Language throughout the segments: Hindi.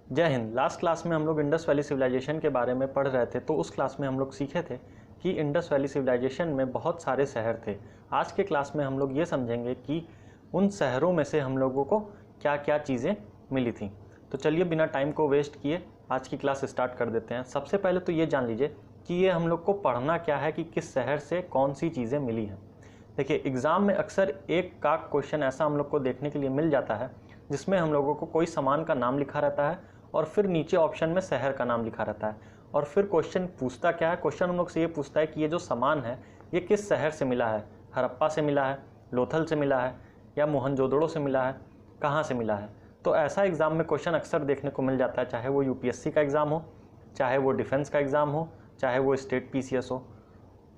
जय हिंद। लास्ट क्लास में हम लोग इंडस वैली सिविलाइजेशन के बारे में पढ़ रहे थे। तो उस क्लास में हम लोग सीखे थे कि इंडस वैली सिविलाइजेशन में बहुत सारे शहर थे। आज के क्लास में हम लोग ये समझेंगे कि उन शहरों में से हम लोगों को क्या क्या चीज़ें मिली थी। तो चलिए बिना टाइम को वेस्ट किए आज की क्लास स्टार्ट कर देते हैं। सबसे पहले तो ये जान लीजिए कि ये हम लोग को पढ़ना क्या है कि किस शहर से कौन सी चीज़ें मिली हैं। देखिए, एग्ज़ाम में अक्सर एक का क्वेश्चन ऐसा हम लोग को देखने के लिए मिल जाता है जिसमें हम लोगों को कोई सामान का नाम लिखा रहता है और फिर नीचे ऑप्शन में शहर का नाम लिखा रहता है। और फिर क्वेश्चन पूछता क्या है, क्वेश्चन हम लोग से ये पूछता है कि ये जो सामान है ये किस शहर से मिला है। हड़प्पा से मिला है, लोथल से मिला है, या मोहनजोदड़ो से मिला है, कहाँ से मिला है। तो ऐसा एग्ज़ाम में क्वेश्चन अक्सर देखने को मिल जाता है, चाहे वो यूपीएससी का एग्ज़ाम हो, चाहे वो डिफेंस का एग्ज़ाम हो, चाहे वो स्टेट पीसीएस हो।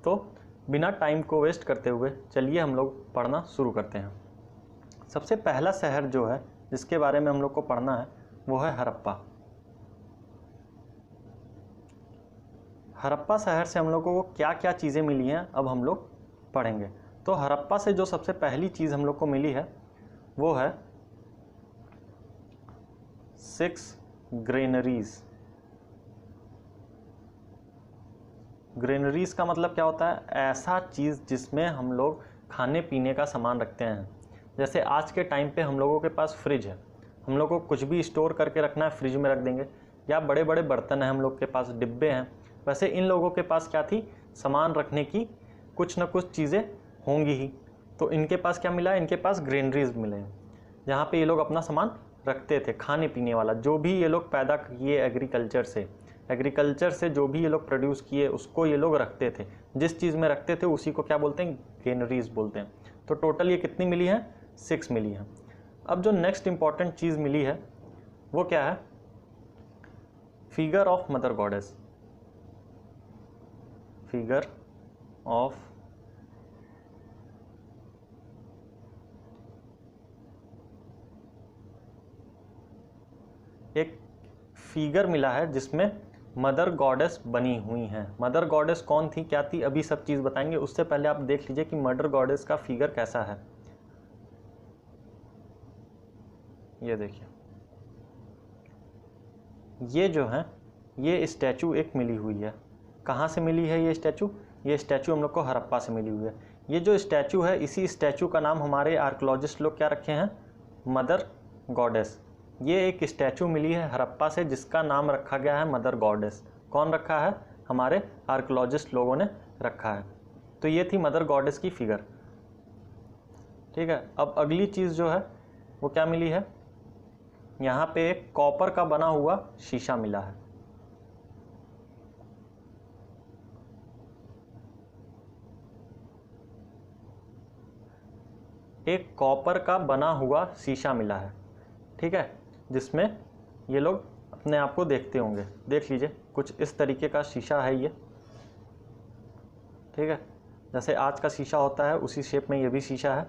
तो बिना टाइम को वेस्ट करते हुए चलिए हम लोग पढ़ना शुरू करते हैं। सबसे पहला शहर जो है जिसके बारे में हम लोग को पढ़ना है वो है हड़प्पा। हड़प्पा शहर से हम लोगों को क्या क्या चीज़ें मिली हैं अब हम लोग पढ़ेंगे। तो हड़प्पा से जो सबसे पहली चीज़ हम लोग को मिली है वो है 6 ग्रेनरीज। ग्रेनरीज का मतलब क्या होता है? ऐसा चीज़ जिसमें हम लोग खाने पीने का सामान रखते हैं। जैसे आज के टाइम पे हम लोगों के पास फ्रिज है, हम लोग को कुछ भी स्टोर करके रखना है फ्रिज में रख देंगे, या बड़े बड़े बर्तन हैं, हम लोग के पास डिब्बे हैं। वैसे इन लोगों के पास क्या थी? सामान रखने की कुछ ना कुछ चीज़ें होंगी ही। तो इनके पास क्या मिला? इनके पास ग्रेनरीज मिले हैं जहाँ पे ये लोग अपना सामान रखते थे, खाने पीने वाला जो भी ये लोग पैदा किए एग्रीकल्चर से जो भी ये लोग प्रोड्यूस किए उसको ये लोग रखते थे। जिस चीज़ में रखते थे उसी को क्या बोलते हैं? ग्रेनरीज बोलते हैं। तो टोटल ये कितनी मिली है? 6 मिली है। अब जो नेक्स्ट इंपॉर्टेंट चीज़ मिली है वो क्या है? Figure of mother goddess. Figure of एक फिगर मिला है जिसमें मदर गॉडेस बनी हुई हैं। मदर गॉडेस कौन थी, क्या थी, अभी सब चीज़ बताएंगे। उससे पहले आप देख लीजिए कि मदर गॉडेस का फिगर कैसा है। ये देखिए, ये जो है ये स्टैचू एक मिली हुई है। कहाँ से मिली है ये स्टैचू? ये स्टैचू हम लोग को हड़प्पा से मिली हुई है। ये जो स्टैचू है इसी स्टैचू का नाम हमारे आर्कियोलॉजिस्ट लोग क्या रखे हैं? Mother goddess. ये एक स्टैचू मिली है हड़प्पा से जिसका नाम रखा गया है मदर गॉडेस। कौन रखा है? हमारे आर्कियोलॉजिस्ट लोगों ने रखा है। तो ये थी मदर गॉडेस की फिगर। ठीक है, अब अगली चीज़ जो है वो क्या मिली है? यहाँ पे एक कॉपर का बना हुआ शीशा मिला है। एक कॉपर का बना हुआ शीशा मिला है, ठीक है, जिसमें ये लोग अपने आप को देखते होंगे। देख लीजिए, कुछ इस तरीके का शीशा है ये। ठीक है, जैसे आज का शीशा होता है उसी शेप में ये भी शीशा है।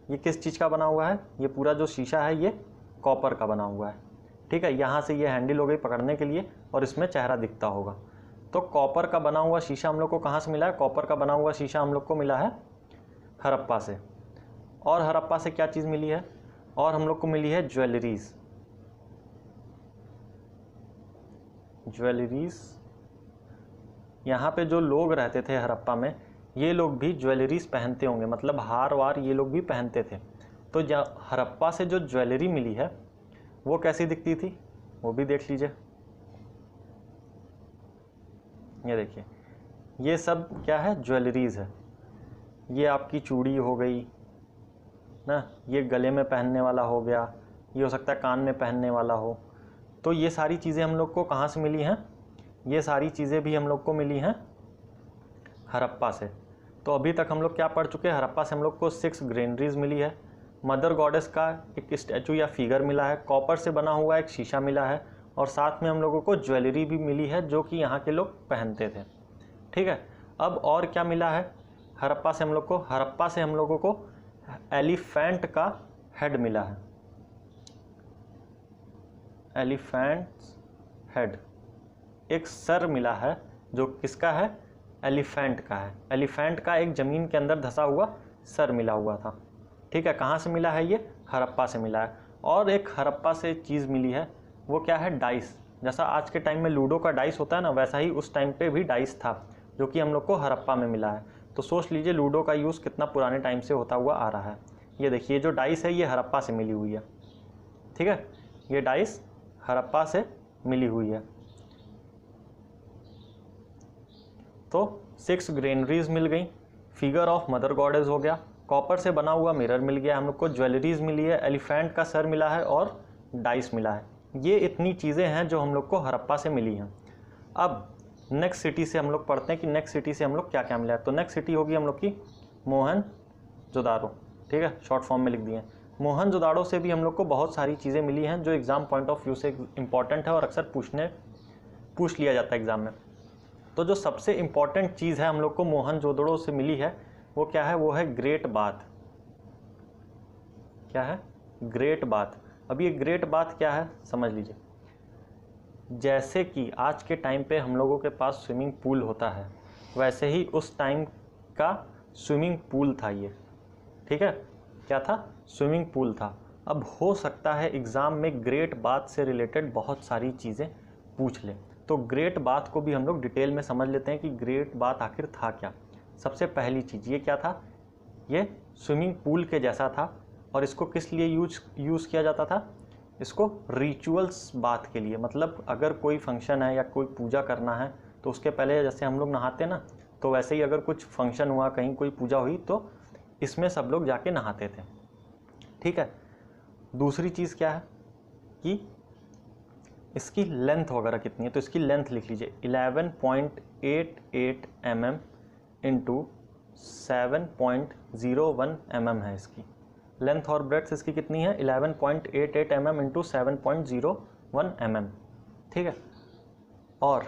ये किस चीज़ का बना हुआ है? ये पूरा जो शीशा है ये कॉपर का बना हुआ है। ठीक है, यहाँ से ये हैंडल हो गई पकड़ने के लिए और इसमें चेहरा दिखता होगा। तो कॉपर का बना हुआ शीशा हम लोग को कहाँ से मिला है? कॉपर का बना हुआ शीशा हम लोग को मिला है हड़प्पा से। और हड़प्पा से क्या चीज़ मिली है? और हम लोग को मिली है ज्वेलरीज। यहाँ पे जो लोग रहते थे हड़प्पा में ये लोग भी ज्वेलरीज पहनते होंगे, मतलब हार वार ये लोग भी पहनते थे। तो हड़प्पा से जो ज्वेलरी मिली है वो कैसी दिखती थी वो भी देख लीजिए। ये देखिए, ये सब क्या है? ज्वेलरीज है। ये आपकी चूड़ी हो गई ना, ये गले में पहनने वाला हो गया, ये हो सकता है कान में पहनने वाला हो। तो ये सारी चीज़ें हम लोग को कहाँ से मिली हैं? ये सारी चीज़ें भी हम लोग को मिली हैं हड़प्पा से। तो अभी तक हम लोग क्या पढ़ चुके हैं? हड़प्पा से हम लोग को 6 ग्रेनरीज मिली है, मदर गॉडेस का एक स्टैचू या फिगर मिला है, कॉपर से बना हुआ एक शीशा मिला है, और साथ में हम लोगों को ज्वेलरी भी मिली है जो कि यहाँ के लोग पहनते थे। ठीक है, अब और क्या मिला है हड़प्पा से हम लोग को? हड़प्पा से हम लोगों को एलिफेंट का हेड मिला है। एलिफेंट हेड, एक सर मिला है जो किसका है? एलिफेंट का है। एलिफेंट का एक ज़मीन के अंदर धंसा हुआ सर मिला हुआ था। ठीक है, कहाँ से मिला है? ये हड़प्पा से मिला है। और एक हड़प्पा से चीज़ मिली है वो क्या है, डाइस। जैसा आज के टाइम में लूडो का डाइस होता है ना, वैसा ही उस टाइम पे भी डाइस था, जो कि हम लोग को हड़प्पा में मिला है। तो सोच लीजिए लूडो का यूज़ कितना पुराने टाइम से होता हुआ आ रहा है। ये देखिए जो डाइस है ये हड़प्पा से मिली हुई है, ठीक है, ये डाइस हड़प्पा से मिली हुई है। तो 6 ग्रेनरीज मिल गई, फिगर ऑफ मदर गॉडेस हो गया, कॉपर से बना हुआ मिरर मिल गया हम लोग को, ज्वेलरीज मिली है, एलिफेंट का सर मिला है और डाइस मिला है। ये इतनी चीज़ें हैं जो हम लोग को हड़प्पा से मिली हैं। अब नेक्स्ट सिटी से हम लोग पढ़ते हैं कि नेक्स्ट सिटी से हम लोग क्या क्या मिला है। तो नेक्स्ट सिटी होगी हम लोग की मोहनजोदारो, ठीक है, शॉर्ट फॉर्म में लिख दिए। मोहनजोदाड़ो से भी हम लोग को बहुत सारी चीज़ें मिली हैं जो एग्ज़ाम पॉइंट ऑफ व्यू से इंपॉर्टेंट है और अक्सर पूछ लिया जाता है एग्ज़ाम में। तो जो सबसे इम्पॉर्टेंट चीज़ है हम लोग को मोहनजोदड़ो से मिली है वो क्या है, वो है ग्रेट बाथ। क्या है, ग्रेट बाथ। अब ये ग्रेट बाथ क्या है समझ लीजिए। जैसे कि आज के टाइम पे हम लोगों के पास स्विमिंग पूल होता है, वैसे ही उस टाइम का स्विमिंग पूल था ये, ठीक है, क्या था, स्विमिंग पूल था। अब हो सकता है एग्ज़ाम में ग्रेट बाथ से रिलेटेड बहुत सारी चीज़ें पूछ लें, तो ग्रेट बाथ को भी हम लोग डिटेल में समझ लेते हैं कि ग्रेट बाथ आखिर था क्या। सबसे पहली चीज़ ये क्या था, ये स्विमिंग पूल के जैसा था और इसको किस लिए यूज़ किया जाता था, इसको रिचुअल्स बात के लिए। मतलब अगर कोई फंक्शन है या कोई पूजा करना है तो उसके पहले जैसे हम लोग नहाते ना, तो वैसे ही अगर कुछ फंक्शन हुआ, कहीं कोई पूजा हुई, तो इसमें सब लोग जाके नहाते थे, ठीक है। दूसरी चीज़ क्या है कि इसकी लेंथ वगैरह कितनी है, तो इसकी लेंथ लिख लीजिए 11.88 mm इंटू 7.01 mm है इसकी लेंथ, और ब्रेड्थ इसकी कितनी है 11.88 mm इंटू 7.01 mm, ठीक है। और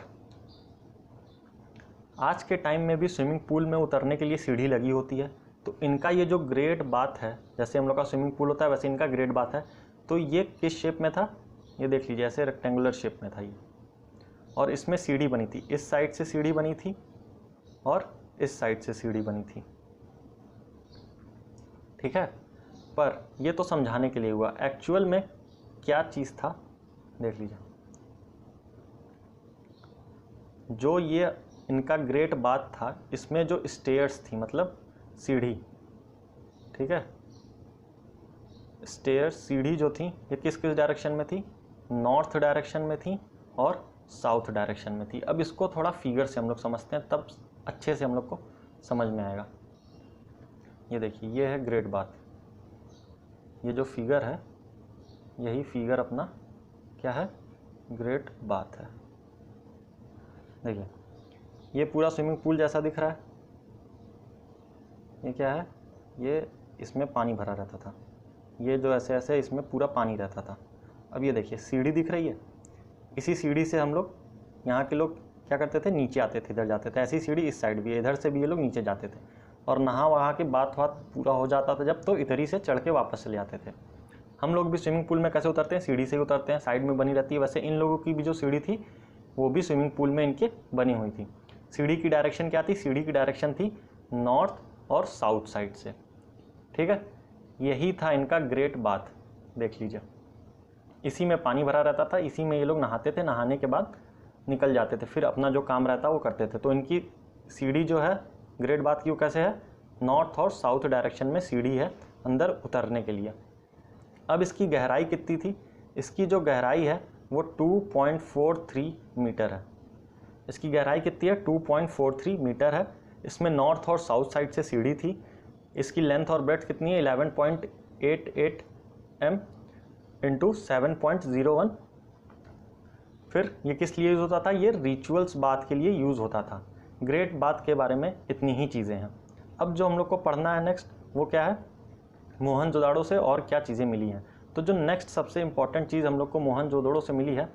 आज के टाइम में भी स्विमिंग पूल में उतरने के लिए सीढ़ी लगी होती है, तो इनका ये जो ग्रेट बाथ है, जैसे हम लोग का स्विमिंग पूल होता है वैसे इनका ग्रेट बाथ है। तो ये किस शेप में था, ये देख लीजिए, ऐसे रेक्टेंगुलर शेप में था ये, और इसमें सीढ़ी बनी थी, इस साइड से सीढ़ी बनी थी और इस साइड से सीढ़ी बनी थी, ठीक है। पर ये तो समझाने के लिए हुआ, एक्चुअल में क्या चीज़ था देख लीजिए। जो ये इनका ग्रेट बाथ था, इसमें जो स्टेयर्स थी, मतलब सीढ़ी, ठीक है, स्टेयर्स सीढ़ी जो थी ये किस किस डायरेक्शन में थी, नॉर्थ डायरेक्शन में थी और साउथ डायरेक्शन में थी। अब इसको थोड़ा फिगर से हम लोग समझते हैं, तब अच्छे से हम लोग को समझ में आएगा। ये देखिए, ये है ग्रेट बाथ, ये जो फिगर है यही फिगर अपना क्या है, ग्रेट बाथ है। देखिए ये पूरा स्विमिंग पूल जैसा दिख रहा है, ये क्या है, ये इसमें पानी भरा रहता था, ये जो ऐसे ऐसे इसमें पूरा पानी रहता था। अब ये देखिए सीढ़ी दिख रही है, इसी सीढ़ी से हम लोग, यहाँ के लोग क्या करते थे, नीचे आते थे, इधर जाते थे, ऐसी सीढ़ी इस साइड भी है, इधर से भी ये लोग नीचे जाते थे, और नहा वहा के बात पूरा हो जाता था जब, तो इधर ही से चढ़ के वापस चले जाते थे। हम लोग भी स्विमिंग पूल में कैसे उतरते हैं, सीढ़ी से ही उतरते हैं, साइड में बनी रहती है। वैसे इन लोगों की भी जो सीढ़ी थी वो भी स्विमिंग पूल में इनके बनी हुई थी। सीढ़ी की डायरेक्शन क्या थी, सीढ़ी की डायरेक्शन थी नॉर्थ और साउथ साइड से, ठीक है। यही था इनका ग्रेट बाथ, देख लीजिए, इसी में पानी भरा रहता था, इसी में ये लोग नहाते थे, नहाने के बाद निकल जाते थे, फिर अपना जो काम रहता वो करते थे। तो इनकी सीढ़ी जो है ग्रेट बाथ की वो कैसे है, नॉर्थ और साउथ डायरेक्शन में सीढ़ी है अंदर उतरने के लिए। अब इसकी गहराई कितनी थी, इसकी जो गहराई है वो 2.43 मीटर है। इसकी गहराई कितनी है, 2.43 मीटर है। इसमें नॉर्थ और साउथ साइड से सीढ़ी थी। इसकी लेंथ और ब्रेड्थ कितनी है, 11.88 m इंटू 7.01। फिर ये किस लिए यूज़ होता था, ये रिचुअल्स बात के लिए यूज़ होता था। ग्रेट बात के बारे में इतनी ही चीज़ें हैं। अब जो हम लोग को पढ़ना है नेक्स्ट वो क्या है, मोहनजोदाड़ो से और क्या चीज़ें मिली हैं। तो जो नेक्स्ट सबसे इम्पॉर्टेंट चीज़ हम लोग को मोहनजोदाड़ो से मिली है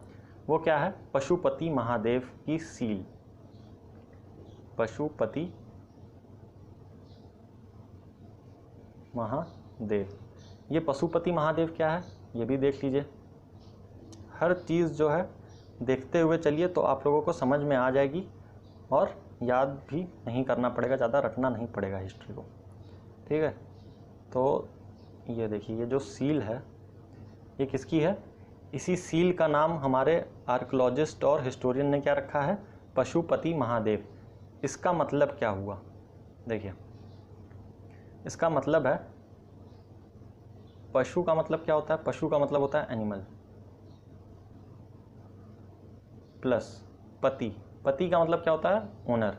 वो क्या है, पशुपति महादेव की सील। पशुपति महादेव, ये पशुपति महादेव क्या है ये भी देख लीजिए। हर चीज़ जो है देखते हुए चलिए तो आप लोगों को समझ में आ जाएगी और याद भी नहीं करना पड़ेगा, ज़्यादा रटना नहीं पड़ेगा हिस्ट्री को, ठीक है। तो ये देखिए, ये जो सील है ये किसकी है, इसी सील का नाम हमारे आर्कियोलॉजिस्ट और हिस्टोरियन ने क्या रखा है, पशुपति महादेव। इसका मतलब क्या हुआ, देखिए इसका मतलब है, पशु का मतलब क्या होता है, पशु का मतलब होता है एनिमल, प्लस पति, पति का मतलब क्या होता है, ओनर।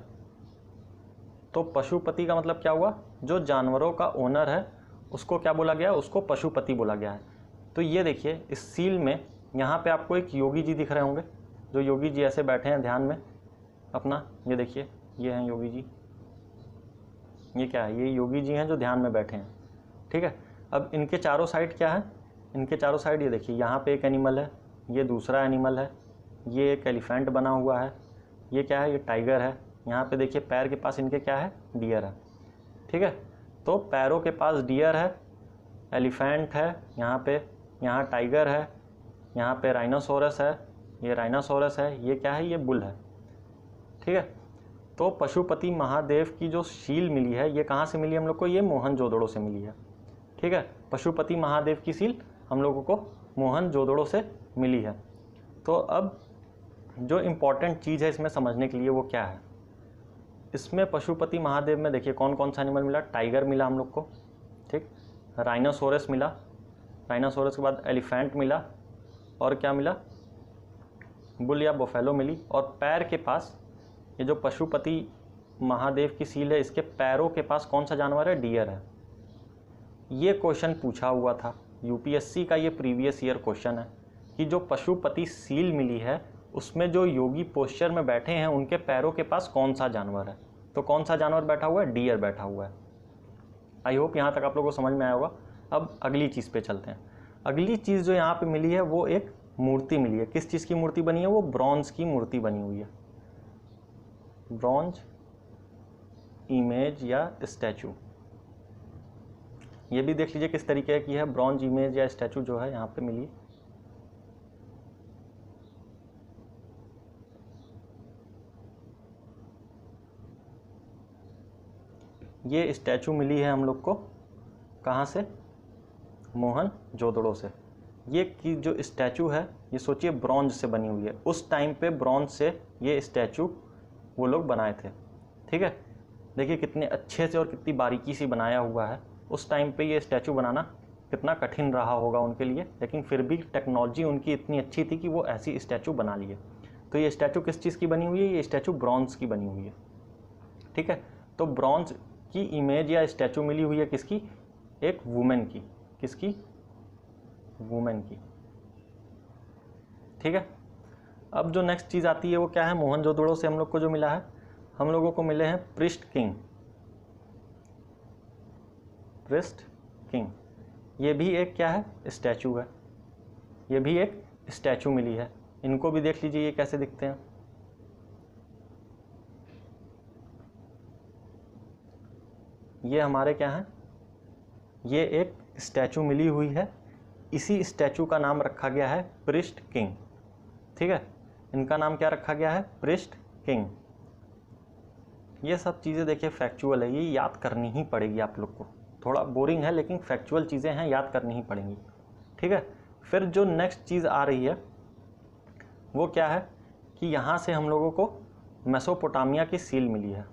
तो पशुपति का मतलब क्या हुआ, जो जानवरों का ओनर है उसको क्या बोला गया, उसको पशुपति बोला गया है। तो ये देखिए इस सील में यहाँ पे आपको एक योगी जी दिख रहे होंगे, जो योगी जी ऐसे बैठे हैं ध्यान में अपना, ये देखिए ये हैं योगी जी, ये क्या है, ये योगी जी हैं जो ध्यान में बैठे हैं, ठीक है। अब इनके चारों साइड क्या है, इनके चारों साइड ये देखिए, यहाँ पे एक एनिमल है, ये दूसरा एनिमल है, ये एक एलिफेंट बना हुआ है, ये क्या है, ये टाइगर है, यहाँ पे देखिए पैर के पास इनके क्या है, डियर है, ठीक है। तो पैरों के पास डियर है, एलिफेंट है यहाँ पे, यहाँ टाइगर है, यहाँ पे राइनोसोरस है, ये राइनोसोरस है, ये क्या है, ये बुल है, ठीक है। तो पशुपति महादेव की जो सील मिली है ये कहाँ से मिली हम लोग को, ये मोहनजोदड़ो से मिली है, ठीक है। पशुपति महादेव की सील हम लोगों को मोहनजोदड़ो से मिली है। तो अब जो इम्पोर्टेंट चीज़ है इसमें समझने के लिए वो क्या है, इसमें पशुपति महादेव में देखिए कौन कौन सा एनिमल मिला, टाइगर मिला हम लोग को, ठीक, राइनोसोरस मिला, राइनोसोरस के बाद एलिफेंट मिला, और क्या मिला, बुल या बफेलो मिली, और पैर के पास ये जो पशुपति महादेव की सील है इसके पैरों के पास कौन सा जानवर है, डियर है। ये क्वेश्चन पूछा हुआ था यूपीएससी का, ये प्रीवियस ईयर क्वेश्चन है कि जो पशुपति सील मिली है उसमें जो योगी पोस्चर में बैठे हैं उनके पैरों के पास कौन सा जानवर है। तो कौन सा जानवर बैठा हुआ है, डियर बैठा हुआ है। आई होप यहाँ तक आप लोगों को समझ में आया होगा। अब अगली चीज़ पे चलते हैं। अगली चीज़ जो यहाँ पे मिली है वो एक मूर्ति मिली है। किस चीज़ की मूर्ति बनी है, वो ब्रॉन्ज की मूर्ति बनी हुई है, ब्रॉन्ज इमेज या स्टैचू। ये भी देख लीजिए किस तरीके की है, ब्रॉन्ज इमेज या स्टैचू जो है यहाँ पे मिली है। ये स्टैचू मिली है हम लोग को कहाँ से, मोहनजोदड़ो से। ये की जो स्टैचू है ये सोचिए ब्रॉन्ज से बनी हुई है। उस टाइम पे ब्रॉन्ज से ये स्टैचू वो लोग बनाए थे, ठीक है। देखिए कितने अच्छे से और कितनी बारीकी से बनाया हुआ है। उस टाइम पे ये स्टैचू बनाना कितना कठिन रहा होगा उनके लिए, लेकिन फिर भी टेक्नोलॉजी उनकी इतनी अच्छी थी कि वो ऐसी स्टैचू बना लिए। तो ये स्टैचू किस चीज़ की बनी हुई है, ये स्टैचू ब्रॉन्ज की बनी हुई है, ठीक है। तो ब्रॉन्ज की इमेज या स्टैचू मिली हुई है किसकी, एक वुमेन की, किसकी, वुमेन की, ठीक है। अब जो नेक्स्ट चीज़ आती है वो क्या है, मोहनजोदड़ो से हम लोग को जो मिला है, हम लोगों को मिले हैं प्रिस्ट किंग, प्रिस्ट किंग। ये भी एक क्या है, स्टैचू है, ये भी एक स्टैचू मिली है। इनको भी देख लीजिए ये कैसे दिखते हैं। ये हमारे क्या हैं, ये एक स्टैचू मिली हुई है। इसी स्टैचू का नाम रखा गया है प्रिस्ट किंग, ठीक है। इनका नाम क्या रखा गया है, प्रिस्ट किंग। ये सब चीज़ें देखिए फैक्चुअल है, ये याद करनी ही पड़ेगी आप लोग को। थोड़ा बोरिंग है लेकिन फैक्चुअल चीज़ें हैं, याद करनी ही पड़ेंगी, ठीक है। फिर जो नेक्स्ट चीज़ आ रही है वो क्या है कि यहाँ से हम लोगों को मेसोपोटामिया की सील मिली है।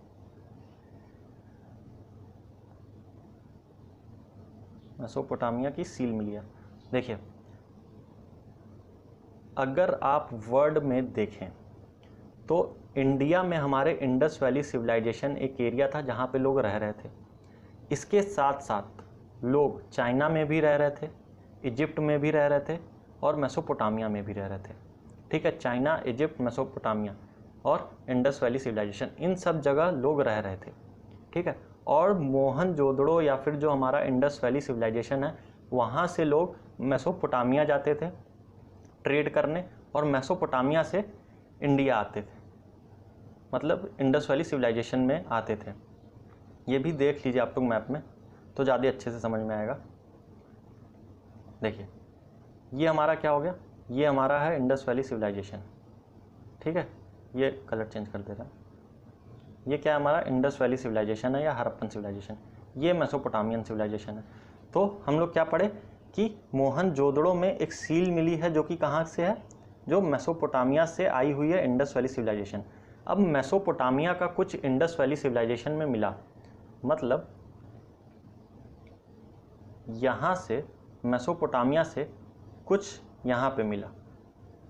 मेसोपोटामिया की सील मिली है। देखिए अगर आप वर्ल्ड में देखें तो इंडिया में हमारे इंडस वैली सिविलाइजेशन एक एरिया था जहाँ पे लोग रह रहे थे। इसके साथ साथ लोग चाइना में भी रह रहे थे, इजिप्ट में भी रह रहे थे, और मेसोपोटामिया में भी रह रहे थे, ठीक है। चाइना, इजिप्ट, मेसोपोटामिया और इंडस वैली सिविलाइजेशन, इन सब जगह लोग रह रहे थे, ठीक है। और मोहनजोदड़ो या फिर जो हमारा इंडस वैली सिविलाइजेशन है वहाँ से लोग मेसोपोटामिया जाते थे ट्रेड करने, और मेसोपोटामिया से इंडिया आते थे, मतलब इंडस वैली सिविलाइजेशन में आते थे। ये भी देख लीजिए आप लोग मैप में तो ज़्यादा अच्छे से समझ में आएगा। देखिए ये हमारा क्या हो गया, ये हमारा है इंडस वैली सिविलाइजेशन, ठीक है। ये कलर चेंज कर देता है। ये क्या हमारा इंडस वैली सिविलाइजेशन है या हड़प्पन सिविलाइजेशन। ये मेसोपोटामियन सिविलाइजेशन है। तो हम लोग क्या पढ़े कि मोहनजोदड़ो में एक सील मिली है जो कि कहाँ से है, जो मेसोपोटामिया से आई हुई है, इंडस वैली सिविलाइजेशन। अब मेसोपोटामिया का कुछ इंडस वैली सिविलाइजेशन में मिला, मतलब यहाँ से मेसोपोटामिया से कुछ यहाँ पे मिला,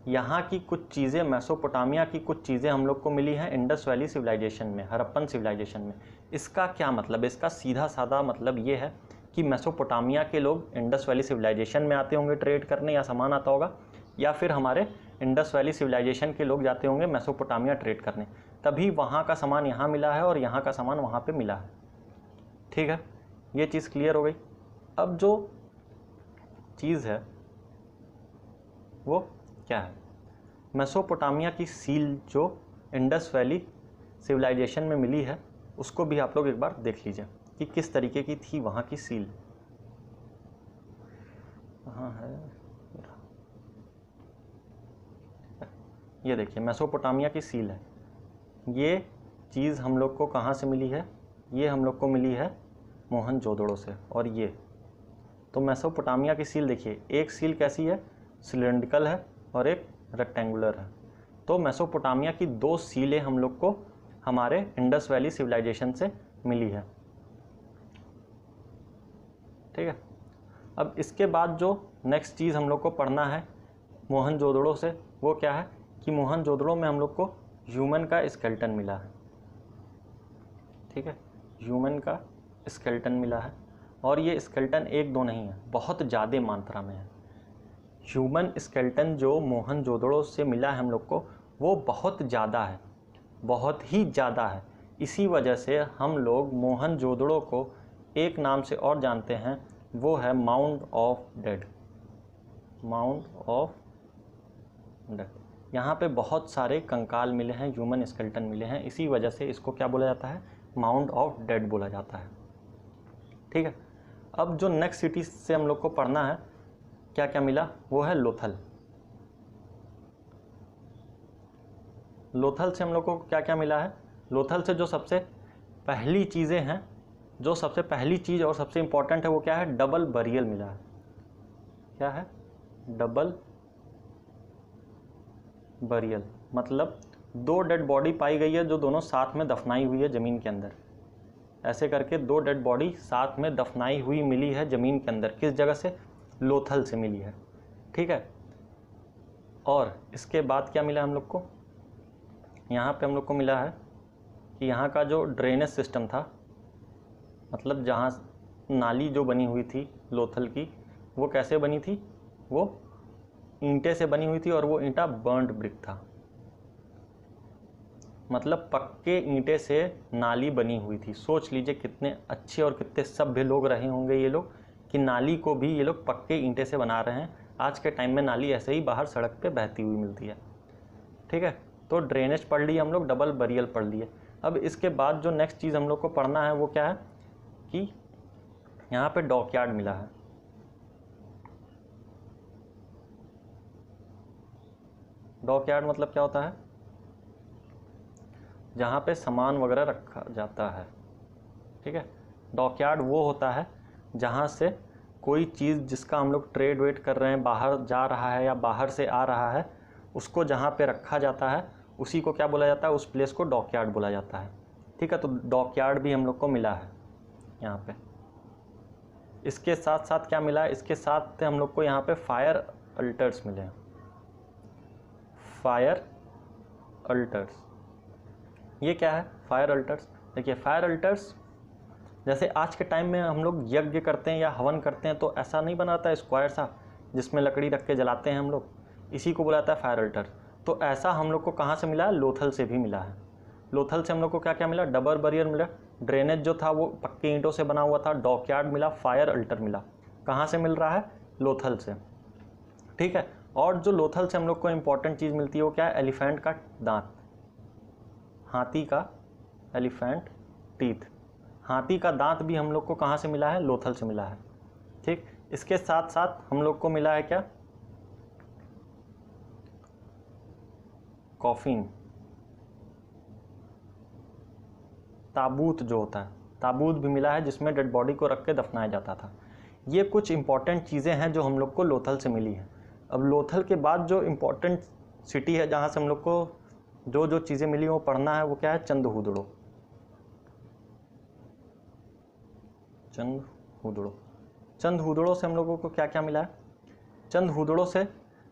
यहाँ की कुछ चीज़ें, मेसोपोटामिया की कुछ चीज़ें हम लोग को मिली हैं इंडस वैली सिविलाइजेशन में, हड़प्पन सिविलाइजेशन में। इसका क्या मतलब है? इसका सीधा साधा मतलब ये है कि मेसोपोटामिया के लोग इंडस वैली सिविलाइजेशन में आते होंगे ट्रेड करने, या सामान आता होगा, या फिर हमारे इंडस वैली सिविलाइजेशन के लोग जाते होंगे मेसोपोटामिया ट्रेड करने, तभी वहाँ का सामान यहाँ मिला है और यहाँ का सामान वहाँ पे मिला है। ठीक है, ये चीज़ क्लियर हो गई। अब जो चीज़ है वो क्या है? मेसोपोटामिया की सील जो इंडस वैली सिविलाइजेशन में मिली है, उसको भी आप लोग एक बार देख लीजिए कि किस तरीके की थी वहाँ की सील। कहाँ है? ये देखिए मेसोपोटामिया की सील है। ये चीज़ हम लोग को कहाँ से मिली है? ये हम लोग को मिली है मोहनजोदड़ो से। और ये तो मेसोपोटामिया की सील देखिए, एक सील कैसी है? सिलेंड्रिकल है और एक रेक्टेंगुलर है। तो मेसोपोटामिया की दो सीलें हम लोग को हमारे इंडस वैली सिविलाइजेशन से मिली है। ठीक है, अब इसके बाद जो नेक्स्ट चीज़ हम लोग को पढ़ना है मोहनजोदड़ो से, वो क्या है कि मोहनजोदड़ो में हम लोग को ह्यूमन का स्केलेटन मिला है। ठीक है, ह्यूमन का स्केलेटन मिला है, और ये स्केलेटन एक दो नहीं है, बहुत ज़्यादा मात्रा में है। ह्यूमन स्केलेटन जो मोहनजोदड़ो से मिला है हम लोग को, वो बहुत ज़्यादा है, बहुत ही ज़्यादा है। इसी वजह से हम लोग मोहनजोदड़ो को एक नाम से और जानते हैं, वो है mount of dead. Mount of dead. यहाँ पे बहुत सारे कंकाल मिले हैं, ह्यूमन स्केलेटन मिले हैं, इसी वजह से इसको क्या बोला जाता है? माउंट ऑफ डेड बोला जाता है। ठीक है, अब जो नेक्स्ट सिटी से हम लोग को पढ़ना है, क्या क्या मिला, वो है लोथल। लोथल से हम लोग को क्या क्या मिला है? लोथल से जो सबसे पहली चीज़ें हैं, जो सबसे पहली चीज़ और सबसे इम्पॉर्टेंट है, वो क्या है? डबल बरियल मिला है। क्या है? डबल बरियल, मतलब दो डेड बॉडी पाई गई है जो दोनों साथ में दफनाई हुई है ज़मीन के अंदर। ऐसे करके दो डेड बॉडी साथ में दफनाई हुई मिली है ज़मीन के अंदर। किस जगह से? लोथल से मिली है। ठीक है, और इसके बाद क्या मिला हम लोग को? यहाँ पे हम लोग को मिला है कि यहाँ का जो ड्रेनेज सिस्टम था, मतलब जहाँ नाली जो बनी हुई थी लोथल की, वो कैसे बनी थी? वो ईंटे से बनी हुई थी, और वो ईंटा बर्न्ड ब्रिक था, मतलब पक्के ईंटे से नाली बनी हुई थी। सोच लीजिए कितने अच्छे और कितने सभ्य लोग रहे होंगे ये लोग, कि नाली को भी ये लोग पक्के ईंटे से बना रहे हैं। आज के टाइम में नाली ऐसे ही बाहर सड़क पे बहती हुई मिलती है। ठीक है, तो ड्रेनेज पढ़ लिए हम लोग, डबल बरियल पढ़ लिए। अब इसके बाद जो नेक्स्ट चीज़ हम लोग को पढ़ना है वो क्या है कि यहाँ पे डॉकयार्ड मिला है। डॉकयार्ड मतलब क्या होता है? जहाँ पे सामान वगैरह रखा जाता है। ठीक है, डॉकयार्ड वो होता है जहाँ से कोई चीज़ जिसका हम लोग ट्रेड वेड कर रहे हैं, बाहर जा रहा है या बाहर से आ रहा है, उसको जहाँ पे रखा जाता है उसी को क्या बोला जाता है? उस प्लेस को डॉकयार्ड बोला जाता है। ठीक है, तो डॉकयार्ड भी हम लोग को मिला है यहाँ पे। इसके साथ साथ क्या मिला है? इसके साथ हम लोग को यहाँ पे फायर अल्टर्स मिले हैं। फायर अल्टर्स, ये क्या है? फायर अल्टर्स, देखिए फायर अल्टर्स जैसे आज के टाइम में हम लोग यज्ञ करते हैं या हवन करते हैं, तो ऐसा नहीं बनाता है स्क्वायर सा जिसमें लकड़ी रख के जलाते हैं हम लोग, इसी को बुलाता है फायर अल्टर। तो ऐसा हम लोग को कहाँ से मिला है? लोथल से भी मिला है। लोथल से हम लोग को क्या क्या मिला? डबल बरियर मिला, ड्रेनेज जो था वो पक्के ईंटों से बना हुआ था, डॉकयार्ड मिला, फायर अल्टर मिला। कहाँ से मिल रहा है? लोथल से। ठीक है, और जो लोथल से हम लोग को इम्पॉर्टेंट चीज़ मिलती है वो क्या है? एलिफेंट का दांत, हाथी का, एलिफेंट टीथ, हाथी का दांत भी हम लोग को कहाँ से मिला है? लोथल से मिला है। ठीक, इसके साथ साथ हम लोग को मिला है क्या? कॉफिन, ताबूत जो होता है, ताबूत भी मिला है जिसमें डेड बॉडी को रख के दफनाया जाता था। ये कुछ इंपॉर्टेंट चीज़ें हैं जो हम लोग को लोथल से मिली हैं। अब लोथल के बाद जो इम्पोर्टेंट सिटी है जहाँ से हम लोग को जो जो चीज़ें मिली वो पढ़ना है, वो क्या है? चंदहुदड़ो। चंदहुदड़ो से हम लोगों को क्या क्या मिला है? चंदहुदड़ो से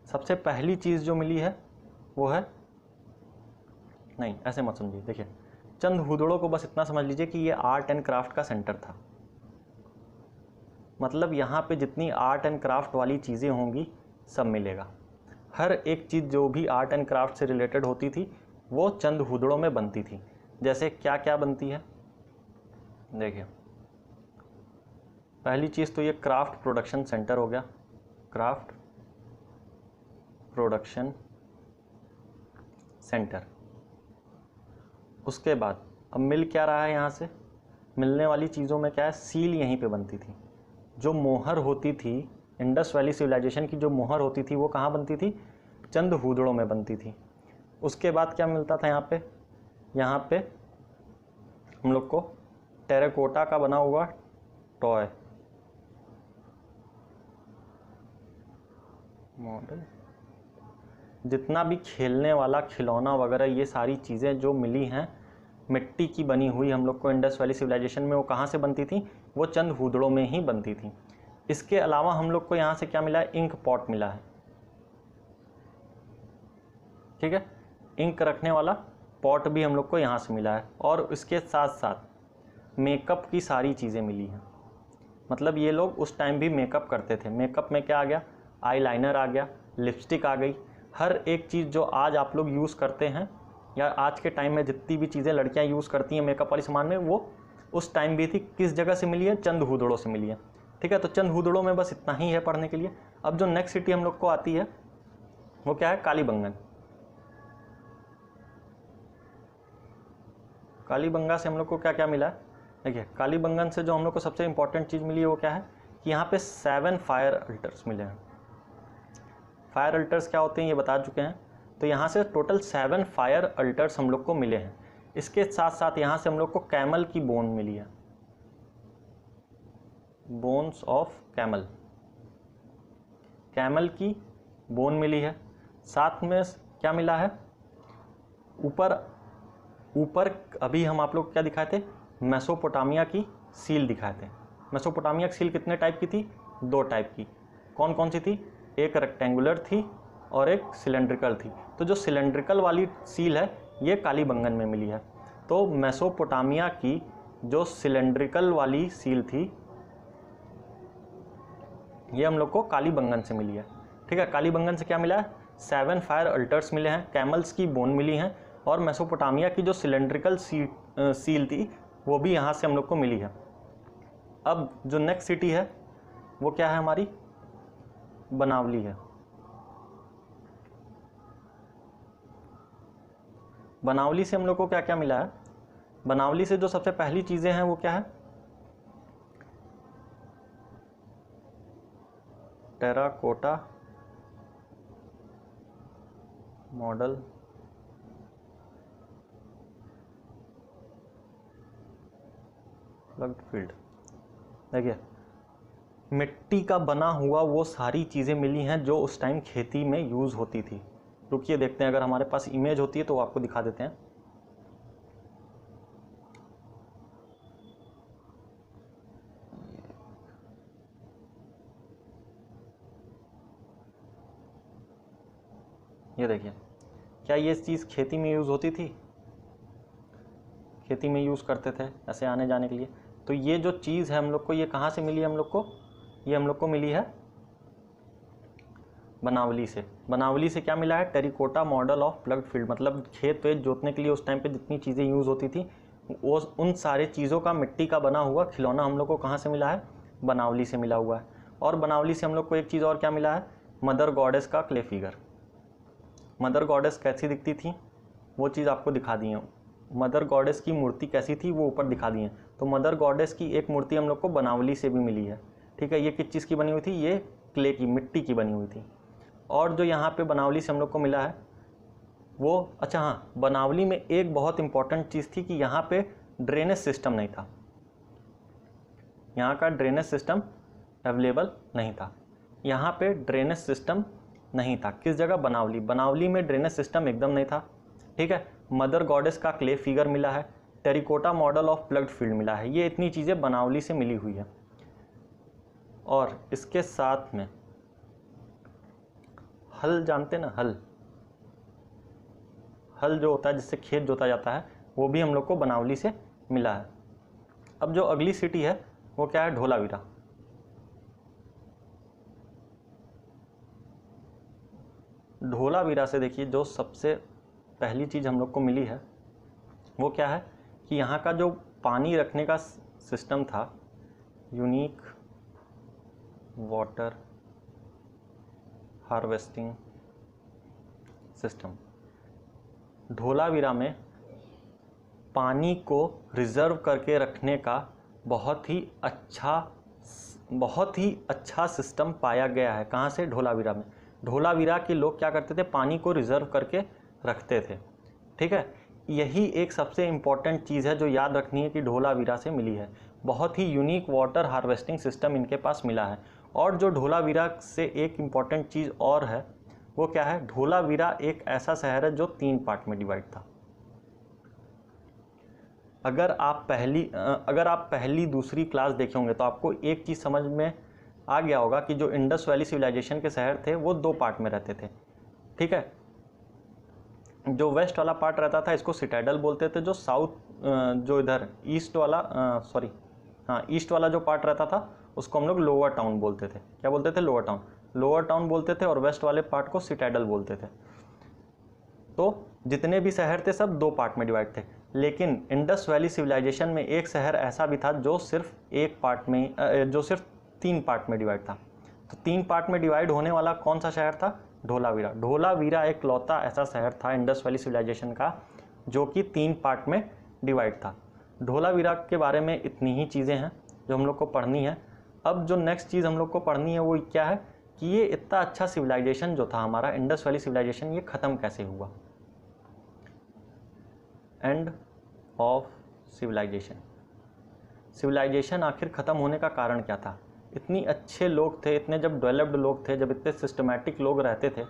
सबसे पहली चीज़ जो मिली है वो है, नहीं ऐसे मत समझिए, देखिए चंदहुदड़ो को बस इतना समझ लीजिए कि ये आर्ट एंड क्राफ्ट का सेंटर था। मतलब यहाँ पे जितनी आर्ट एंड क्राफ्ट वाली चीज़ें होंगी सब मिलेगा। हर एक चीज़ जो भी आर्ट एंड क्राफ्ट से रिलेटेड होती थी वो चंदहुदड़ो में बनती थी। जैसे क्या क्या बनती है, देखिए पहली चीज़ तो ये क्राफ्ट प्रोडक्शन सेंटर हो गया, क्राफ्ट प्रोडक्शन सेंटर। उसके बाद अब मिल क्या रहा है यहाँ से? मिलने वाली चीज़ों में क्या है? सील यहीं पे बनती थी। जो मोहर होती थी इंडस वैली सिविलाइजेशन की, जो मोहर होती थी वो कहाँ बनती थी? चंदहुदड़ो में बनती थी। उसके बाद क्या मिलता था यहाँ पे? यहाँ पे हम लोग को टेराकोटा का बना हुआ टॉय मॉडल, जितना भी खेलने वाला खिलौना वगैरह ये सारी चीज़ें जो मिली हैं मिट्टी की बनी हुई हम लोग को इंडस वैली सिविलाइजेशन में, वो कहाँ से बनती थी? वो चंदहुदड़ो में ही बनती थी। इसके अलावा हम लोग को यहाँ से क्या मिला है? इंक पॉट मिला है, ठीक है, इंक रखने वाला पॉट भी हम लोग को यहाँ से मिला है। और इसके साथ साथ मेकअप की सारी चीज़ें मिली हैं। मतलब ये लोग उस टाइम भी मेकअप करते थे। मेकअप में क्या आ गया? आईलाइनर आ गया, लिपस्टिक आ गई। हर एक चीज़ जो आज आप लोग यूज़ करते हैं या आज के टाइम में जितनी भी चीज़ें लड़कियां यूज़ करती हैं मेकअप वाली सामान में, वो उस टाइम भी थी। किस जगह से मिली है? चंदहुदड़ो से मिली है, ठीक है। तो चंदहुदड़ो में बस इतना ही है पढ़ने के लिए। अब जो नेक्स्ट सिटी हम लोग को आती है वो क्या है? कालीबंगन। कालीबंगा से हम लोग को क्या क्या मिला है? देखिए कालीबंगन से जो हम लोग को सबसे इंपॉर्टेंट चीज़ मिली है वो क्या है कि यहाँ पे 7 फायर अल्टर्स मिले हैं। फायर अल्टर्स क्या होते हैं ये बता चुके हैं। तो यहाँ से टोटल 7 फायर अल्टर्स हम लोग को मिले हैं। इसके साथ साथ यहाँ से हम लोग को कैमल की बोन मिली है, बोन्स ऑफ कैमल, कैमल की बोन मिली है। साथ में क्या मिला है? ऊपर अभी हम आप लोग क्या दिखाए थे? मेसोपोटामिया की सील दिखाए थे। मेसोपोटामिया की सील कितने टाइप की थी? 2 टाइप की। कौन कौन सी थी? एक रेक्टेंगुलर थी और एक सिलेंड्रिकल थी। तो जो सिलेंड्रिकल वाली सील है ये कालीबंगन में मिली है। तो मेसोपोटामिया की जो सिलेंड्रिकल वाली सील थी ये हम लोग को कालीबंगन से मिली है, ठीक है। कालीबंगन से क्या मिला है? 7 फायर अल्टर्स मिले हैं, कैमल्स की बोन मिली हैं और मेसोपोटामिया की जो सिलेंड्रिकल सील थी वो भी यहाँ से हम लोग को मिली है। अब जो नेक्स्ट सिटी है वो क्या है हमारी? बनावली है। बनावली से हम लोग को क्या क्या मिला है? बनावली से जो सबसे पहली चीज़ें हैं वो क्या है? Terracotta model ploughed field. देखिए मिट्टी का बना हुआ वो सारी चीज़ें मिली हैं जो उस टाइम खेती में यूज़ होती थी। रुकिए देखते हैं, अगर हमारे पास इमेज होती है तो आपको दिखा देते हैं। ये देखिए, क्या ये चीज़ खेती में यूज़ होती थी? खेती में यूज़ करते थे ऐसे आने जाने के लिए। तो ये जो चीज़ है हम लोग को, ये कहाँ से मिली है हम लोग को? ये हम लोग को मिली है बनावली से। बनावली से क्या मिला है? Terracotta model of ploughed field. मतलब खेत वेत जोतने के लिए उस टाइम पे जितनी चीज़ें यूज़ होती थी वो उन सारे चीज़ों का मिट्टी का बना हुआ खिलौना हम लोग को कहाँ से मिला है? बनावली से मिला हुआ है। और बनावली से हम लोग को एक चीज़ और क्या मिला है? मदर गॉडेस का क्ले फिगर। मदर गॉडेस कैसी दिखती थी वो चीज़ आपको दिखा दी है। मदर गॉडेस की मूर्ति कैसी थी वो ऊपर दिखा दी है। तो मदर गॉडेस की एक मूर्ति हम लोग को बनावली से भी मिली है, ठीक है। ये किस चीज़ की बनी हुई थी? ये क्ले की, मिट्टी की बनी हुई थी। और जो यहाँ पे बनावली से हम लोग को मिला है वो, अच्छा हाँ, बनावली में एक बहुत इंपॉर्टेंट चीज़ थी कि यहाँ पे ड्रेनेज सिस्टम नहीं था। यहाँ का ड्रेनेज सिस्टम अवेलेबल नहीं था। यहाँ पे ड्रेनेज सिस्टम नहीं था। किस जगह? बनावली। बनावली में ड्रेनेज सिस्टम एकदम नहीं था। ठीक है। मदर गॉडेस का क्ले फिगर मिला है, terracotta model of ploughed field मिला है। ये इतनी चीज़ें बनावली से मिली हुई है। और इसके साथ में हल, जानते ना हल, हल जो होता है जिससे खेत जोता जाता है, वो भी हम लोग को बनावली से मिला है। अब जो अगली सिटी है वो क्या है? धोलावीरा। धोलावीरा से देखिए जो सबसे पहली चीज़ हम लोग को मिली है वो क्या है कि यहाँ का जो पानी रखने का सिस्टम था, unique water harvesting system. Dholavira में पानी को रिजर्व करके रखने का बहुत ही अच्छा सिस्टम पाया गया है। कहाँ से? धोलावीरा में। धोलावीरा के लोग क्या करते थे? पानी को रिजर्व करके रखते थे। ठीक है। यही एक सबसे इम्पॉर्टेंट चीज़ है जो याद रखनी है कि धोलावीरा से मिली है। बहुत ही यूनिक वाटर हार्वेस्टिंग सिस्टम इनके पास मिला है। और जो धोलावीरा से एक इम्पॉर्टेंट चीज़ और है वो क्या है? धोलावीरा एक ऐसा शहर है जो 3 पार्ट में डिवाइड था। अगर आप पहली दूसरी क्लास देखे होंगे तो आपको एक चीज़ समझ में आ गया होगा कि जो इंडस वैली सिविलाइजेशन के शहर थे वो 2 पार्ट में रहते थे। ठीक है। जो वेस्ट वाला पार्ट रहता था इसको सिटाडेल बोलते थे। जो जो इधर ईस्ट वाला जो पार्ट रहता था उसको हम लोग लोअर टाउन बोलते थे। क्या बोलते थे? लोअर टाउन बोलते थे। और वेस्ट वाले पार्ट को सिटाडेल बोलते थे। तो जितने भी शहर थे सब 2 पार्ट में डिवाइड थे। लेकिन इंडस वैली सिविलाइजेशन में एक शहर ऐसा भी था जो सिर्फ 3 पार्ट में डिवाइड था। तो 3 पार्ट में डिवाइड होने वाला कौन सा शहर था? धोलावीरा। धोलावीरा एक लौता ऐसा शहर था इंडस वैली सिविलाइजेशन का जो कि 3 पार्ट में डिवाइड था। धोलावीरा के बारे में इतनी ही चीज़ें हैं जो हम लोग को पढ़नी है। अब जो नेक्स्ट चीज़ हम लोग को पढ़नी है वो क्या है कि ये इतना अच्छा सिविलाइजेशन जो था हमारा इंडस वैली सिविलाइजेशन, ये ख़त्म कैसे हुआ? एंड ऑफ सिविलाइजेशन आखिर ख़त्म होने का कारण क्या था? इतनी अच्छे लोग थे, इतने जब डेवलप्ड लोग थे, जब इतने सिस्टमैटिक लोग रहते थे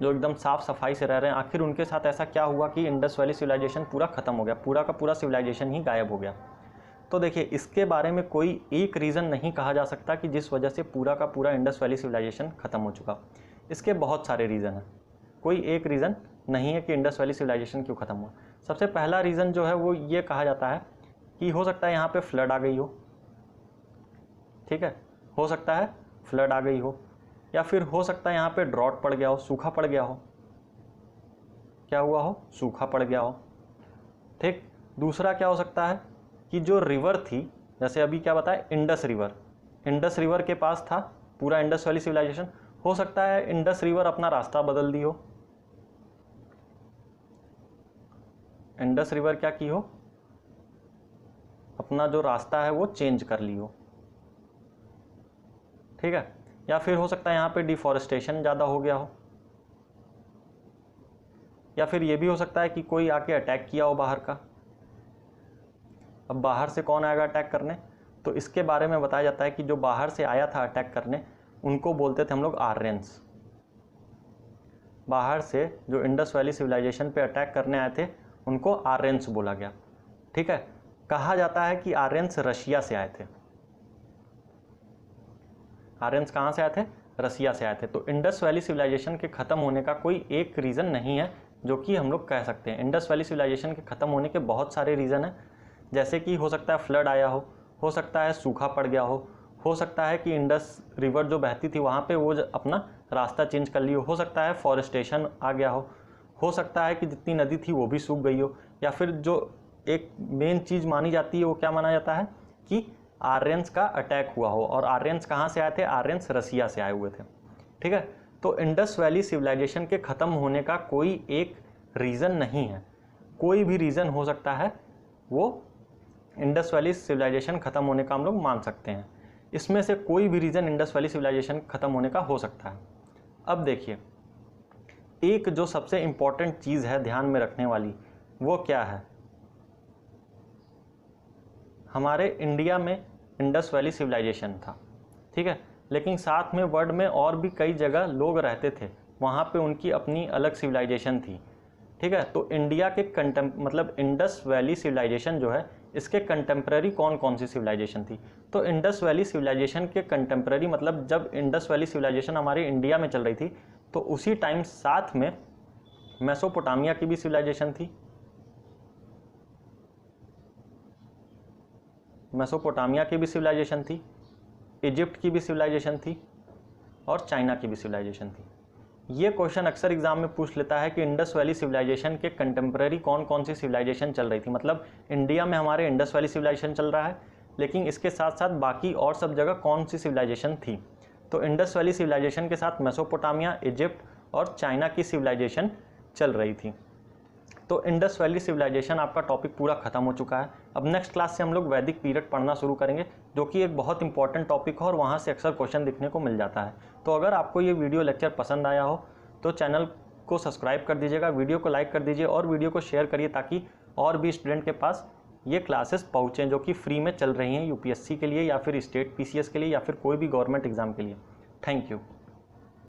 जो एकदम साफ़ सफाई से रह रहे हैं, आखिर उनके साथ ऐसा क्या हुआ कि इंडस वैली सिविलाइजेशन पूरा ख़त्म हो गया? पूरा का पूरा सिविलाइजेशन ही गायब हो गया। तो देखिए इसके बारे में कोई एक रीज़न नहीं कहा जा सकता कि जिस वजह से पूरा का पूरा इंडस वैली सिविलाइजेशन ख़त्म हो चुका। इसके बहुत सारे रीज़न हैं। कोई एक रीज़न नहीं है कि इंडस वैली सिविलाइजेशन क्यों ख़त्म हुआ। सबसे पहला रीज़न जो है वो ये कहा जाता है कि हो सकता है यहाँ पे फ्लड आ गई हो। ठीक है। हो सकता है फ्लड आ गई हो, या फिर हो सकता है यहाँ पे ड्रॉट पड़ गया हो, सूखा पड़ गया हो। क्या हुआ हो? सूखा पड़ गया हो। ठीक। दूसरा क्या हो सकता है कि जो रिवर थी, जैसे अभी क्या बताया, इंडस रिवर के पास था पूरा इंडस वैली सिविलाइजेशन। हो सकता है इंडस रिवर अपना रास्ता बदल दी हो। इंडस रिवर क्या की हो? अपना जो रास्ता है वो चेंज कर ली हो। ठीक है। या फिर हो सकता है यहाँ पे डिफॉरेस्टेशन ज़्यादा हो गया हो। या फिर ये भी हो सकता है कि कोई आके अटैक किया हो बाहर का। अब बाहर से कौन आएगा अटैक करने? तो इसके बारे में बताया जाता है कि जो बाहर से आया था अटैक करने उनको बोलते थे हम लोग आर्यंस। बाहर से जो इंडस वैली सिविलाइजेशन पे अटैक करने आए थे उनको आर्यंस बोला गया। ठीक है। कहा जाता है कि आर्यंस रशिया से आए थे। आर्यंस कहाँ से आए थे? रसिया से आए थे। तो इंडस वैली सिविलाइजेशन के ख़त्म होने का कोई एक रीज़न नहीं है जो कि हम लोग कह सकते हैं। इंडस वैली सिविलाइजेशन के ख़त्म होने के बहुत सारे रीज़न हैं, जैसे कि हो सकता है फ्लड आया हो सकता है सूखा पड़ गया हो सकता है कि इंडस रिवर जो बहती थी वहाँ पे वो अपना रास्ता चेंज कर ली हो सकता है फॉरेस्टेशन आ गया हो सकता है कि जितनी नदी थी वो भी सूख गई हो, या फिर जो एक मेन चीज़ मानी जाती है वो क्या माना जाता है कि आर्यंस का अटैक हुआ हो। और आर्यंस कहाँ से आए थे? आर्यंस रसिया से आए हुए थे। ठीक है। तो इंडस वैली सिविलाइजेशन के ख़त्म होने का कोई एक रीज़न नहीं है। कोई भी रीज़न हो सकता है, वो इंडस वैली सिविलाइजेशन ख़त्म होने का हम लोग मान सकते हैं। इसमें से कोई भी रीज़न इंडस वैली सिविलाइजेशन ख़त्म होने का हो सकता है। अब देखिए एक जो सबसे इम्पॉर्टेंट चीज़ है ध्यान में रखने वाली, वो क्या है? हमारे इंडिया में इंडस वैली सिविलाइजेशन था। ठीक है। लेकिन साथ में वर्ल्ड में और भी कई जगह लोग रहते थे, वहाँ पे उनकी अपनी अलग सिविलाइजेशन थी, ठीक है। तो इंडिया के मतलब इंडस वैली सिविलाइजेशन जो है, इसके कंटेम्प्रेरी कौन कौन सी सिविलाइजेशन थी? तो इंडस वैली सिविलाइजेशन के कंटेम्प्रेरी मतलब जब इंडस वैली सिविलाइजेशन हमारे इंडिया में चल रही थी तो उसी टाइम साथ में मेसोपोटामिया की भी सिविलाइजेशन थी, मेसोपोटामिया की भी सिविलाइजेशन थी, इजिप्ट की भी सिविलाइजेशन थी और चाइना की भी सिविलाइजेशन थी। ये क्वेश्चन अक्सर एग्जाम में पूछ लेता है कि इंडस वैली सिविलाइजेशन के कंटेम्प्रेरी कौन कौन सी सिविलाइजेशन चल रही थी। मतलब इंडिया में हमारे इंडस वैली सिविलाइजेशन चल रहा है, लेकिन इसके साथ साथ बाकी और सब जगह कौन सी सिविलाइजेशन थी? तो इंडस वैली सिविलाइजेशन के साथ मेसोपोटामिया, इजिप्ट और चाइना की सिविलाइजेशन चल रही थी। तो इंडस वैली सिविलाइजेशन आपका टॉपिक पूरा खत्म हो चुका है। अब नेक्स्ट क्लास से हम लोग वैदिक पीरियड पढ़ना शुरू करेंगे, जो कि एक बहुत इंपॉर्टेंट टॉपिक है और वहाँ से अक्सर क्वेश्चन दिखने को मिल जाता है। तो अगर आपको ये वीडियो लेक्चर पसंद आया हो तो चैनल को सब्सक्राइब कर दीजिएगा, वीडियो को लाइक कर दीजिए और वीडियो को शेयर करिए, ताकि और भी स्टूडेंट के पास ये क्लासेस पहुँचें जो कि फ्री में चल रही हैं यूपीएससी के लिए या फिर स्टेट पीसीएस के लिए या फिर कोई भी गवर्नमेंट एग्जाम के लिए। Thank you.